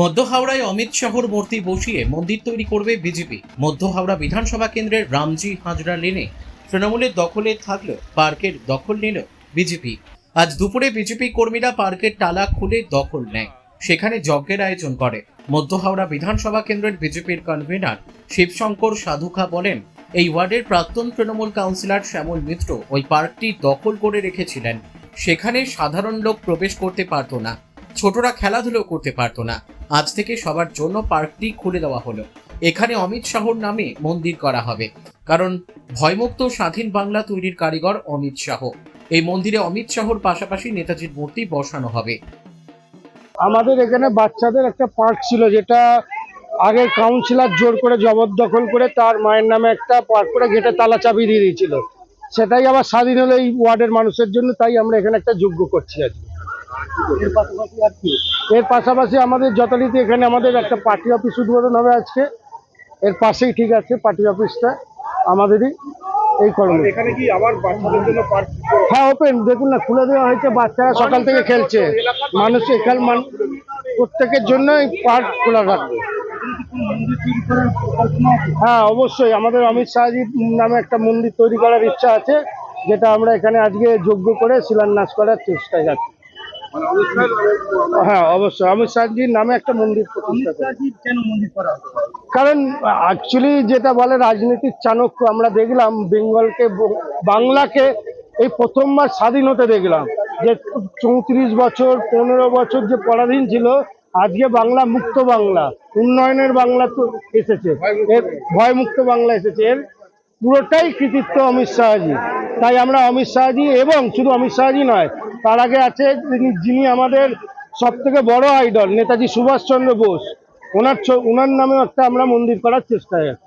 মধ্য হাওড়ায় অমিত শাহর মূর্তি বসিয়ে মন্দির তৈরি করবে বিজেপি। মধ্য হাওড়া বিধানসভা কেন্দ্রের রামজি হাজরা লেনে তৃণমূলের দখলে থাকলেও পার্কের দখল নিল বিজেপি। আজ দুপুরে বিজেপি কর্মীরা পার্কের তালা খুলে দখল নেয়, সেখানে যজ্ঞের আয়োজন করে। মধ্য হাওড়া বিধানসভা কেন্দ্রের বিজেপির কনভেনার শিবশঙ্কর সাধুখা বলেন, এই ওয়ার্ডের প্রাক্তন তৃণমূল কাউন্সিলর শ্যামল মিত্র ওই পার্কটি দখল করে রেখেছিলেন। সেখানে সাধারণ লোক প্রবেশ করতে পারত না, ছোটরা খেলাধুলো করতে পারত না। আজ থেকে সবার জন্য পার্কটি খুলে দেওয়া হলো। এখানে অমিত শাহর নামে মন্দির করা হবে, কারণ ভয়মুক্ত স্বাধীন বাংলা তৈরির কারিগর অমিত শাহ। এই মন্দিরে অমিত শাহর পাশাপাশি নেতাজির মূর্তি বসানো হবে। আমাদের এখানে বাচ্চাদের একটা পার্ক ছিল, যেটা আগে কাউন্সিলর জোর করে জবরদখল করে তার মায়ের নামে একটা পার্ক করে গেটে তালা চাবি দিয়ে দিয়েছিল। সেটাই আবার স্বাধীন হলো এই ওয়ার্ডের মানুষের জন্য, তাই আমরা এখানে একটা যজ্ঞ করছি আজকে। এর পাশাপাশি আমাদের যথারীতি এখানে আমাদের একটা পার্টি অফিস উদ্বোধন হবে আজকে। এর পাশেই ঠিক আছে পার্টি অফিসটা আমাদেরই এই কর্ম। এখানে কি আবার বাচ্চাদের জন্য পার্ক? হ্যাঁ, ওপেন, দেখুন না, খুলে দেওয়া হয়েছে। বাচ্চারা সকাল থেকে খেলছে, মানুষ এখানে প্রত্যেকের জন্য এই পার্ক খোলা রাখবে। হ্যাঁ, অবশ্যই আমাদের অমিত শাহজির নামে একটা মন্দির তৈরি করার ইচ্ছা আছে, যেটা আমরা এখানে আজকে যজ্ঞ করে শিলান্যাস করার চেষ্টায় যাচ্ছি। হ্যাঁ, অবশ্যই অমিত শাহজির নামে একটা মন্দির প্রতিষ্ঠা করা। কারণ অ্যাকচুয়ালি যেটা বলে রাজনীতির চাণক্য, আমরা দেখলাম বেঙ্গলকে, বাংলাকে এই প্রথমবার স্বাধীন হতে দেখলাম। যে 34 বছর 15 বছর যে পরাধীন ছিল, আজকে বাংলা মুক্ত বাংলা, উন্নয়নের বাংলা তো এসেছে, এর ভয়মুক্ত বাংলা এসেছে। এর পুরোটাই কৃতিত্ব অমিত শাহজি। তাই আমরা অমিত শাহজি, এবং শুধু অমিত শাহজি নয়, তার আগে আছে যিনি আমাদের সব থেকে বড় আইডল নেতাজি সুভাষচন্দ্র বোস, ওনার নামেও একটা আমরা মন্দির করার চেষ্টায় আছি।